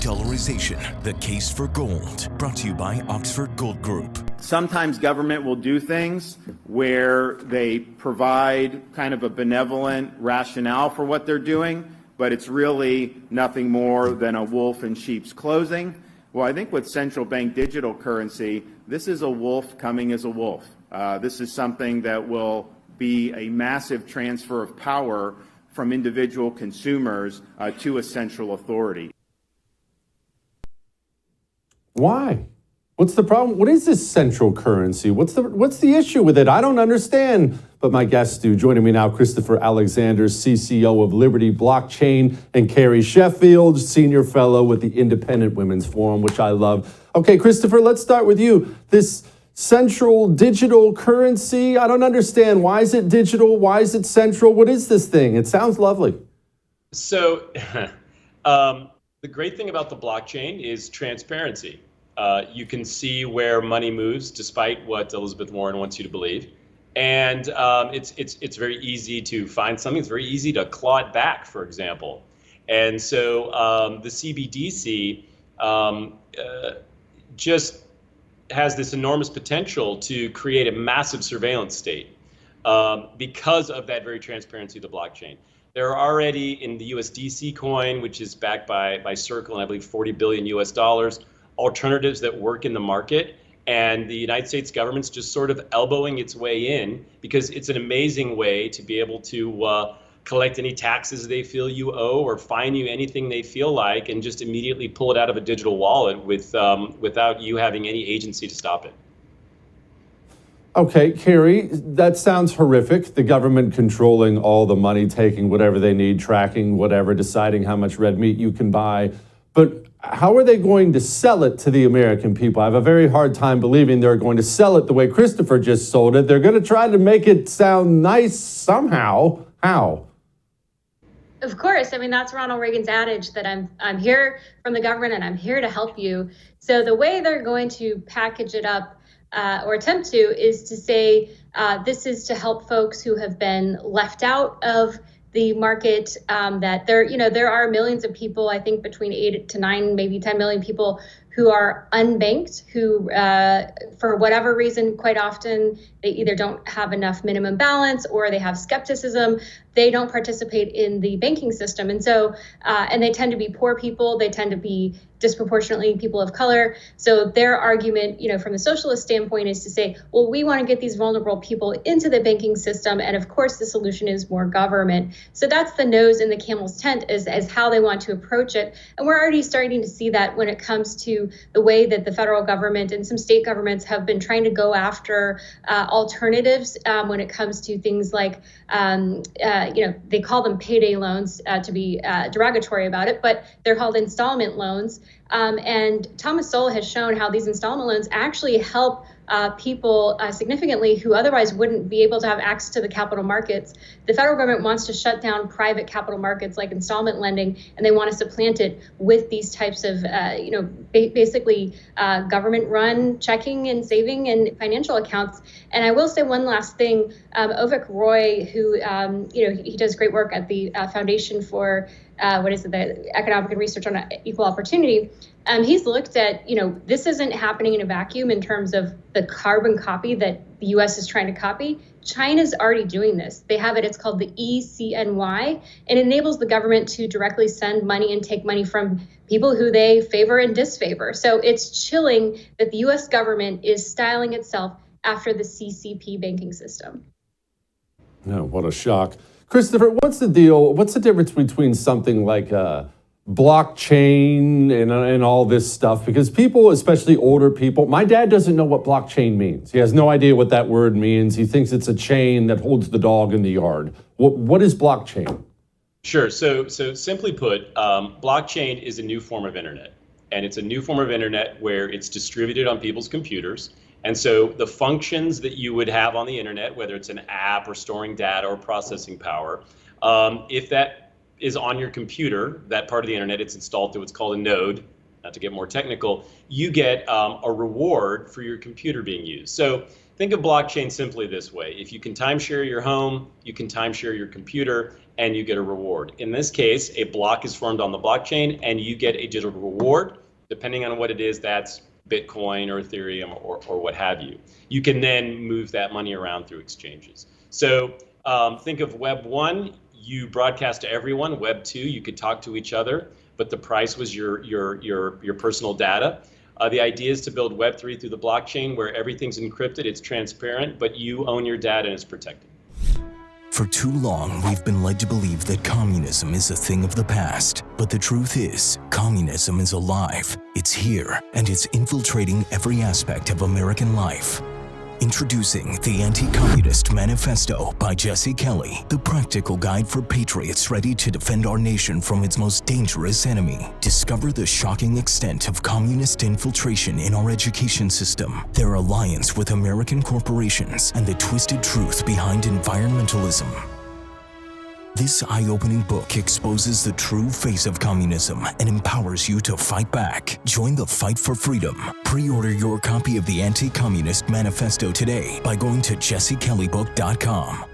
De-dollarization, the case for gold. Brought to you by Oxford Gold Group. Sometimes government will do things where they provide kind of a benevolent rationale for what they're doing, but it's really nothing more than a wolf in sheep's clothing. Well, I think with central bank digital currency, this is a wolf coming as a wolf. This is something that will be a massive transfer of power from individual consumers to a central authority. Why? What's the problem? What is this central currency? What's the issue with it? I don't understand. But my guests do. Joining me now, Christopher Alexander, CCO of Liberty Blockchain, and Carrie Sheffield, Senior Fellow with the Independent Women's Forum, which I love. Okay, Christopher, let's start with you. This central digital currency, I don't understand. Why is it digital? Why is it central? What is this thing? It sounds lovely. So the great thing about the blockchain is transparency. You can see where money moves, despite what Elizabeth Warren wants you to believe. And it's very easy to find something. It's very easy to claw it back, for example. And so the CBDC just has this enormous potential to create a massive surveillance state because of that very transparency of the blockchain. There are already in the USDC coin, which is backed by Circle, and I believe $40 billion US, alternatives that work in the market. And the United States government's just sort of elbowing its way in because it's an amazing way to be able to collect any taxes they feel you owe or fine you anything they feel like and just immediately pull it out of a digital wallet without you having any agency to stop it. Okay, Carrie, that sounds horrific. The government controlling all the money, taking whatever they need, tracking whatever, deciding how much red meat you can buy. But how are they going to sell it to the American people? I have a very hard time believing they're going to sell it the way Christopher just sold it. They're going to try to make it sound nice somehow. How? Of course. I mean, that's Ronald Reagan's adage that I'm here from the government and I'm here to help you. So the way they're going to package it up or attempt to is to say this is to help folks who have been left out of the market, that there are millions of people, I think between 8 to 9, maybe 10 million people who are unbanked, who for whatever reason, quite often they either don't have enough minimum balance or they have skepticism. They don't participate in the banking system. And so, and they tend to be poor people. They tend to be disproportionately people of color. So their argument, from the socialist standpoint is to say, well, we want to get these vulnerable people into the banking system. And of course, the solution is more government. So that's the nose in the camel's tent as how they want to approach it. And we're already starting to see that when it comes to the way that the federal government and some state governments have been trying to go after alternatives when it comes to things like, they call them payday loans to be derogatory about it, but they're called installment loans. And Thomas Sowell has shown how these installment loans actually help people significantly who otherwise wouldn't be able to have access to the capital markets. The federal government wants to shut down private capital markets like installment lending, and they want to supplant it with these types of, basically government-run checking and saving and financial accounts. And I will say one last thing. Avik Roy, who, he does great work at the Foundation for the Economic and Research on Equal Opportunity. He's looked at, this isn't happening in a vacuum in terms of the carbon copy that the U.S. is trying to copy. China's already doing this. They have it. It's called the ECNY. It enables the government to directly send money and take money from people who they favor and disfavor. So it's chilling that the U.S. government is styling itself after the CCP banking system. Oh, what a shock. Christopher, what's the deal? What's the difference between something like blockchain and all this stuff? Because people, especially older people, my dad doesn't know what blockchain means. He has no idea what that word means. He thinks it's a chain that holds the dog in the yard. What is blockchain? Sure. So simply put, blockchain is a new form of internet. And it's a new form of internet where it's distributed on people's computers. And so the functions that you would have on the internet, whether it's an app or storing data or processing power, if that is on your computer, that part of the internet, it's installed to what's called a node. not to get more technical, you get a reward for your computer being used. So think of blockchain simply this way. If you can timeshare your home, you can timeshare your computer, and you get a reward. In this case, a block is formed on the blockchain, and you get a digital reward. Depending on what it is, that's Bitcoin or Ethereum or what have you. You can then move that money around through exchanges. So think of Web 1, you broadcast to everyone. Web 2, you could talk to each other, but the price was your personal data. The idea is to build Web 3 through the blockchain where everything's encrypted, it's transparent, but you own your data and it's protected. For too long, we've been led to believe that communism is a thing of the past. But the truth is, communism is alive. It's here, and it's infiltrating every aspect of American life. Introducing the Anti-Communist Manifesto by Jesse Kelly, the practical guide for patriots ready to defend our nation from its most dangerous enemy. Discover the shocking extent of communist infiltration in our education system, their alliance with American corporations, and the twisted truth behind environmentalism. This eye-opening book exposes the true face of communism and empowers you to fight back. Join the fight for freedom. Pre-order your copy of the Anti-Communist Manifesto today by going to jessekellybook.com.